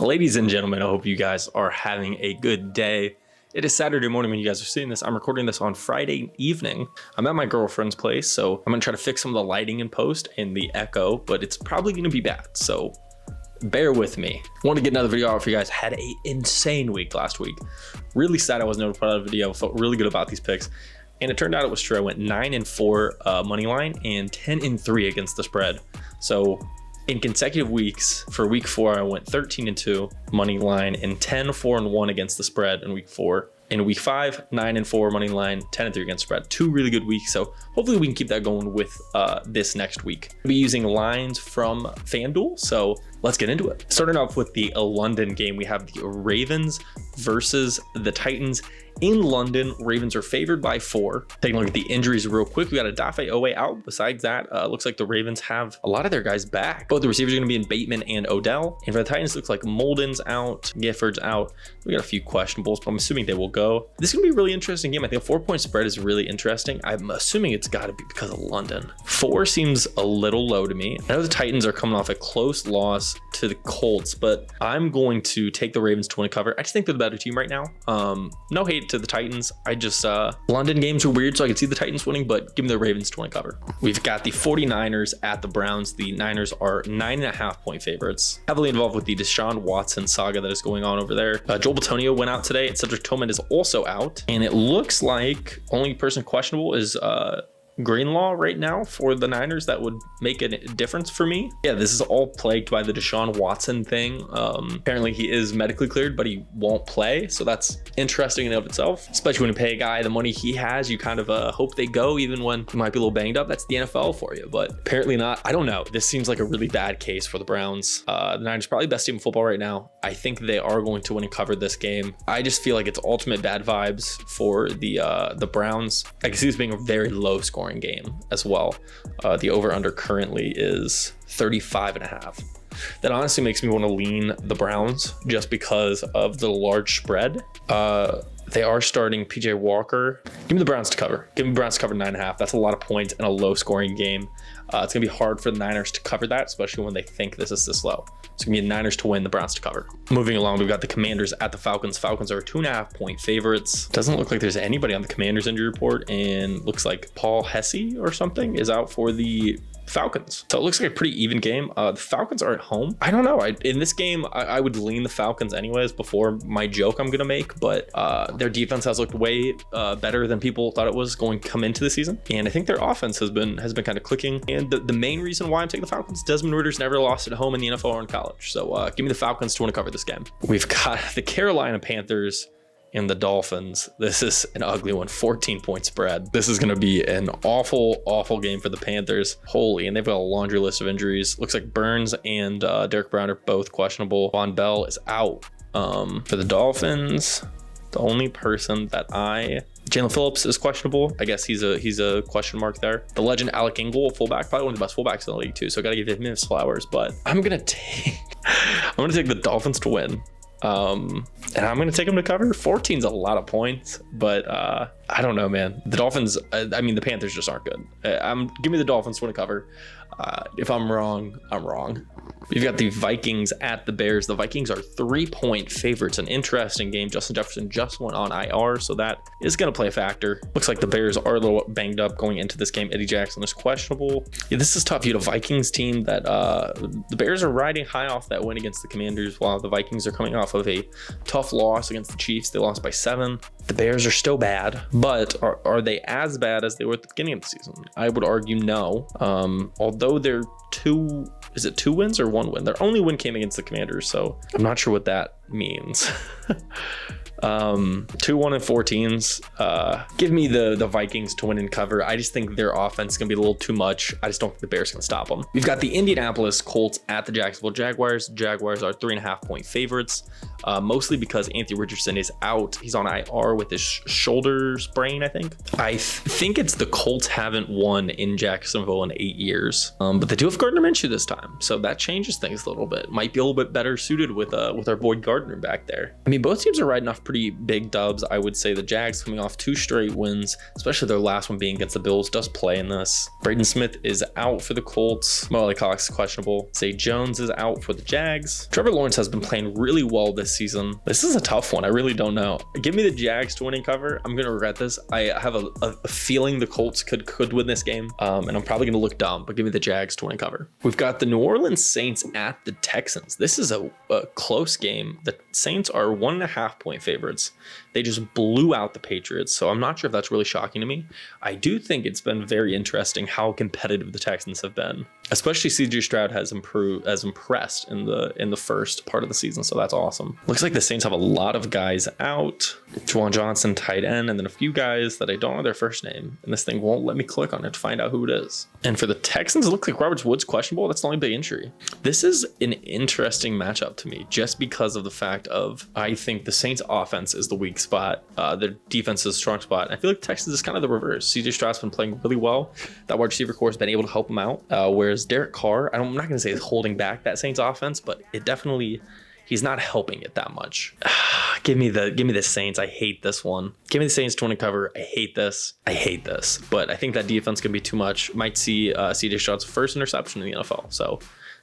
Ladies and gentlemen, I hope you guys are having a good day. It is Saturday morning when you guys are seeing this. I'm recording this on Friday evening. I'm at my girlfriend's place, so I'm gonna try to fix some of the lighting in post and the echo, but it's probably gonna be bad, so bear with me. Want to get another video out for you guys. Had an insane week last week. Really sad I wasn't able to put out a video. Felt really good about these picks. And it turned out it was true. I went 9-4 money line and 10-3 against the spread. So in consecutive weeks, for week 4, I went 13-2 money line and 10-4-1 against the spread in week 4. In week 5, 9-4 money line, 10-3 against spread. 2 really good weeks. So hopefully we can keep that going with this next week. I'll be using lines from FanDuel. So let's get into it. Starting off with the London game, we have the Ravens versus the Titans. In London, Ravens are favored by 4. Taking a look at the injuries real quick. We got a Dafe Owe out. Besides that, looks like the Ravens have a lot of their guys back. Both the receivers are going to be in Bateman and Odell. And for the Titans, it looks like Molden's out, Gifford's out. We got a few questionables, but I'm assuming they will go. This is going to be a really interesting game. I think a 4-point spread is really interesting. I'm assuming it's got to be because of London. 4 seems a little low to me. I know the Titans are coming off a close loss to the Colts, but I'm going to take the Ravens to win a cover. I just think they're the better team right now. No hate to the Titans. I just London games are weird, so I can see the Titans winning, but give me the Ravens to win a cover. We've got the 49ers at the Browns. The Niners are 9.5-point favorites. Heavily involved with the Deshaun Watson saga that is going on over there. Joel Bitonio went out today, and Cedric Tillman is also out, and it looks like only person questionable is Greenlaw right now for the Niners. That would make a difference for me. Yeah, this is all plagued by the Deshaun Watson thing. Apparently he is medically cleared, but he won't play. So that's interesting in and of itself, especially when you pay a guy the money he has. You kind of hope they go even when he might be a little banged up. That's the NFL for you, but apparently not. I don't know. This seems like a really bad case for the Browns. The Niners probably best team in football right now. I think they are going to win and cover this game. I just feel like it's ultimate bad vibes for the Browns. I can see this being a very low scoring game as well. The over-under currently is 35.5. That honestly makes me want to lean the Browns just because of the large spread. They are starting PJ Walker. Give me the Browns to cover. Give me the Browns to cover 9.5. That's a lot of points in a low scoring game. It's gonna be hard for the Niners to cover that, especially when they think this is this low. It's gonna be the Niners to win, the Browns to cover. Moving along, we've got the Commanders at the Falcons. Falcons are 2.5-point favorites. Doesn't look like there's anybody on the Commanders injury report, and looks like Paul Hesse or something is out for the Falcons. So it looks like a pretty even game. The Falcons are at home. I don't know. In this game, I would lean the Falcons anyways before my joke I'm gonna make, but their defense has looked way better than people thought it was going to come into the season, and I think their offense has been kind of clicking. And the main reason why I'm taking the Falcons, Desmond Ritter's never lost at home in the NFL or in college. So give me the Falcons to want to cover this game. We've got the Carolina Panthers and the Dolphins. This is an ugly one, 14-point spread. This is gonna be an awful game for the Panthers. Holy, and they've got a laundry list of injuries. Looks like Burns and Derek Brown are both questionable. Von Bell is out. For the Dolphins, the only person that Jalen Phillips is questionable. I guess he's a question mark there. The legend Alec Ingold, fullback, probably one of the best fullbacks in the league too. So gotta give him his flowers, but I'm gonna take the Dolphins to win. And I'm going to take them to cover. 14's a lot of points, but I don't know, man. The Dolphins, I mean, the Panthers just aren't good. Give me the Dolphins to win a cover. If I'm wrong, I'm wrong. We've got the Vikings at the Bears. The Vikings are 3-point favorites. An interesting game. Justin Jefferson just went on IR, so that is going to play a factor. Looks like the Bears are a little banged up going into this game. Eddie Jackson is questionable. Yeah, this is tough. You had a Vikings team that the Bears are riding high off that win against the Commanders, while the Vikings are coming off of a tough loss against the Chiefs. They lost by 7. The Bears are still bad, but are they as bad as they were at the beginning of the season? I would argue no. Although they're 2 wins or 1 win? Their only win came against the Commanders, so I'm not sure what that means. 2-1-4 teams. Give me the Vikings to win and cover. I just think their offense is gonna be a little too much. I just don't think the Bears can stop them. We've got the Indianapolis Colts at the Jacksonville Jaguars. Jaguars are 3.5-point favorites, mostly because Anthony Richardson is out. He's on IR with his shoulder sprain, I think. I think it's the Colts haven't won in Jacksonville in 8 years, but they do have Gardner Minshew this time, so that changes things a little bit. Might be a little bit better suited with our boy Gardner back there. I mean, both teams are riding off pretty pretty big dubs. I would say the Jags coming off 2 straight wins, especially their last one being against the Bills, does play in this. Braden Smith is out for the Colts. Molly Cox is questionable. Zay Jones is out for the Jags. Trevor Lawrence has been playing really well this season. This is a tough one. I really don't know. Give me the Jags to win and cover. I'm going to regret this. I have a feeling the Colts could win this game, and I'm probably going to look dumb, but give me the Jags to win and cover. We've got the New Orleans Saints at the Texans. This is a close game. The Saints are 1.5 point favorites. They just blew out the Patriots, so I'm not sure if that's really shocking to me. I do think it's been very interesting how competitive the Texans have been, especially CJ Stroud has impressed in the first part of the season, so that's awesome. Looks like the Saints have a lot of guys out. Juwan Johnson, tight end, and then a few guys that I don't know their first name, and this thing won't let me click on it to find out who it is. And for the Texans, it looks like Robert Woods questionable. That's the only big injury. This is an interesting matchup to me, just because of the fact of I think the Saints offense is the weak spot. Their defense is a strong spot. I feel like Texans is kind of the reverse. CJ Stroud's been playing really well. That wide receiver core has been able to help him out. Whereas Derek Carr, I'm not going to say is holding back that Saints offense, but it definitely, he's not helping it that much. Give me the Saints. I hate this one. Give me the Saints to win and cover. I hate this. But I think that defense can be too much. Might see CJ Stroud's first interception in the NFL. So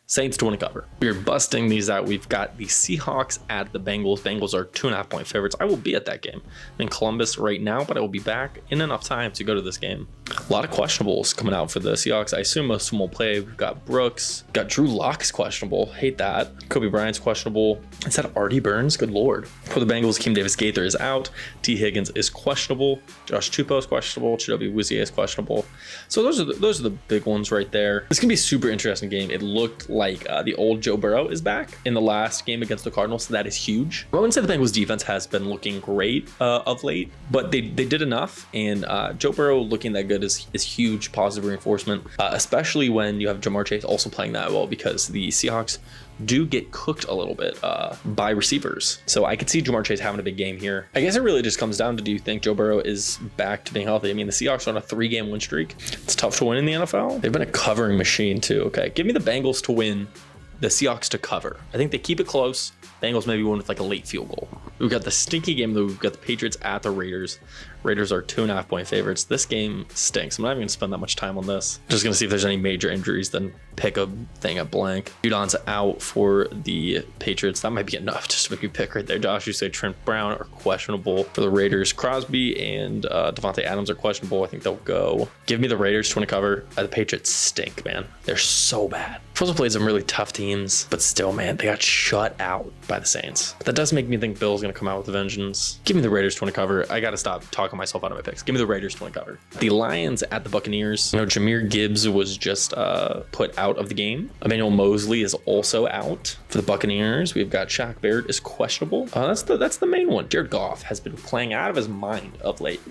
Saints to win and cover. We're busting these out. We've got the Seahawks at the Bengals. Bengals are 2.5 point favorites. I will be at that game. I'm in Columbus right now, but I will be back in enough time to go to this game. A lot of questionables coming out for the Seahawks. I assume most of them will play. We've got Brooks. Got Drew Lock's questionable. Hate that. Kobe Bryant's questionable. Is that Artie Burns? Good Lord. For the Bengals, Keem Davis-Gaither is out. T. Higgins is questionable. Josh Tupou is questionable. Chidobe Awuzie is questionable. So those are the big ones right there. This can be a super interesting game. It looked like the old Joe Burrow is back in the last game against the Cardinals. So that is huge. I wouldn't say the Bengals defense has been looking great of late, but they did enough. And Joe Burrow looking that good is huge positive reinforcement, especially when you have Jamar Chase also playing that well, because the Seahawks do get cooked a little bit by receivers. So I could see Jamar Chase having a big game here. I guess it really just comes down to, do you think Joe Burrow is back to being healthy? I mean, the Seahawks are on a 3-game win streak. It's tough to win in the NFL. They've been a covering machine too. Okay, give me the Bengals to win, the Seahawks to cover. I think they keep it close. Bengals maybe win with like a late field goal. We've got the stinky game though. We've got the Patriots at the Raiders. Raiders are 2.5 point favorites. This game stinks. I'm not even gonna spend that much time on this. Just gonna see if there's any major injuries, then pick a thing at blank. Judon's out for the Patriots. That might be enough just to make you pick right there. Josh, you say Trent Brown are questionable for the Raiders. Crosby and Devontae Adams are questionable. I think they'll go. Give me the Raiders to win a cover. The Patriots stink, man. They're so bad. Also played some really tough teams, but still, man, they got shut out by the Saints. But that does make me think Bill's gonna come out with a vengeance. Give me the Raiders to win a cover. I gotta stop talking myself out of my picks. Give me the Raiders to win a cover. The Lions at the Buccaneers. You know, Jahmyr Gibbs was just put out of the game. Emmanuel Mosley is also out for the Buccaneers. We've got Shaq Barrett is questionable. That's the main one. Jared Goff has been playing out of his mind of late.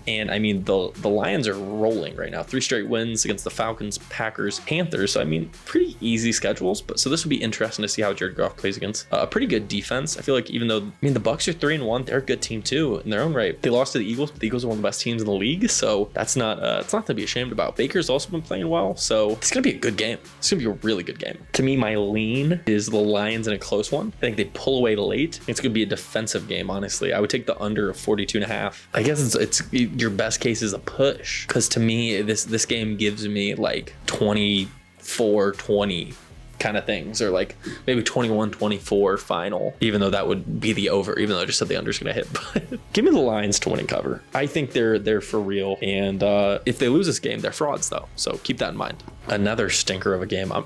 And I mean, the Lions are rolling right now. 3 straight wins against the Falcons, Packers, Panthers. So I mean, pretty easy schedules. But so this would be interesting to see how Jared Goff plays against a pretty good defense. I feel like even though, I mean, the Bucs are 3-1, they're a good team too in their own right. They lost to the Eagles, but the Eagles are one of the best teams in the league. So that's not it's not to be ashamed about. Baker's also been playing well. So it's gonna be a good game. It's gonna be a really good game. To me, my lean is the Lions in a close one. I think they pull away late. It's gonna be a defensive game, honestly. I would take the under of 42.5. I guess it's your best case is a push, because to me this game gives me like 24-20 kind of things, or like maybe 21-24 final, even though that would be the over, even though I just said the under's gonna hit. But give me the Lions to win and cover. I think they're for real, and if they lose this game, they're frauds though, so keep that in mind. Another stinker of a game. I'm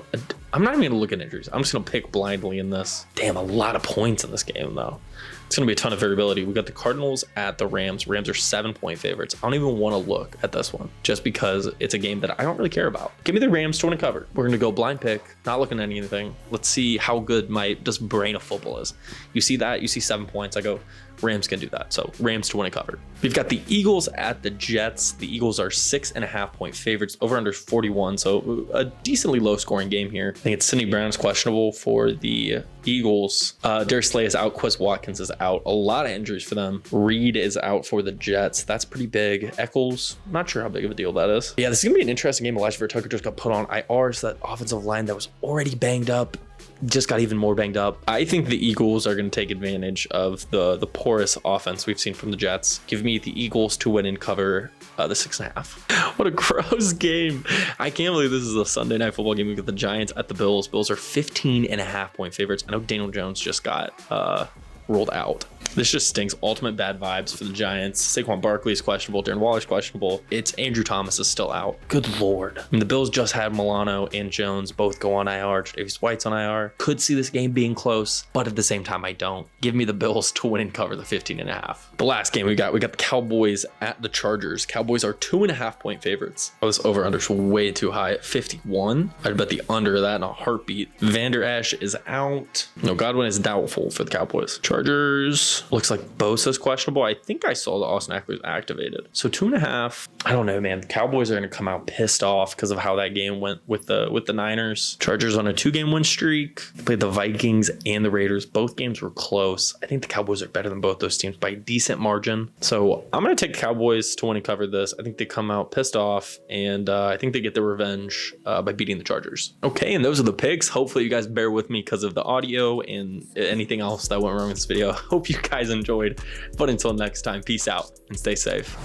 not even gonna look at injuries. I'm just gonna pick blindly in this. Damn, a lot of points in this game though. It's going to be a ton of variability. We got the Cardinals at the Rams. Rams are 7-point favorites. I don't even want to look at this one just because it's a game that I don't really care about. Give me the Rams to win and cover. We're going to go blind pick, not looking at anything. Let's see how good my just brain of football is. You see that? You see 7 points. I go, Rams can do that. So Rams to win and cover. We've got the Eagles at the Jets. The Eagles are 6.5 point favorites, over under 41. So a decently low scoring game here. I think it's Sidney Brown's questionable for the Eagles. Darius Slay is out. Quez Watkins is out. A lot of injuries for them. Reed is out for the Jets. That's pretty big. Eccles, not sure how big of a deal that is. Yeah, this is gonna be an interesting game. Elijah Vera Tucker just got put on IR, so that offensive line that was already banged up just got even more banged up. I think the Eagles are going to take advantage of the porous offense we've seen from the Jets. Give me the Eagles to win and cover the 6.5. What a gross game. I can't believe this is a Sunday night football game. We got the Giants at the Bills. Bills are 15.5 point favorites. I know Daniel Jones just got rolled out. This just stinks. Ultimate bad vibes for the Giants. Saquon Barkley is questionable. Darren Waller's questionable. It's Andrew Thomas is still out. Good Lord. I mean, the Bills just had Milano and Jones both go on IR. Davis White's on IR. Could see this game being close, but at the same time, I don't. Give me the Bills to win and cover the 15.5. The last game we got the Cowboys at the Chargers. Cowboys are 2.5 point favorites. Oh, this over-under is way too high at 51. I'd bet the under that in a heartbeat. Vander Esch is out. No, Godwin is doubtful for the Cowboys. Chargers. Looks like Bosa's questionable. I think I saw the Austin Eckler's activated. So 2.5. I don't know, man. The Cowboys are going to come out pissed off because of how that game went with the Niners. Chargers on a 2-game win streak. They played the Vikings and the Raiders. Both games were close. I think the Cowboys are better than both those teams by a decent margin. So I'm going to take the Cowboys to win and cover this. I think they come out pissed off, and I think they get their revenge by beating the Chargers. Okay, and those are the picks. Hopefully you guys bear with me because of the audio and anything else that went wrong with this video. Hope you guys enjoyed. But until next time, peace out and stay safe.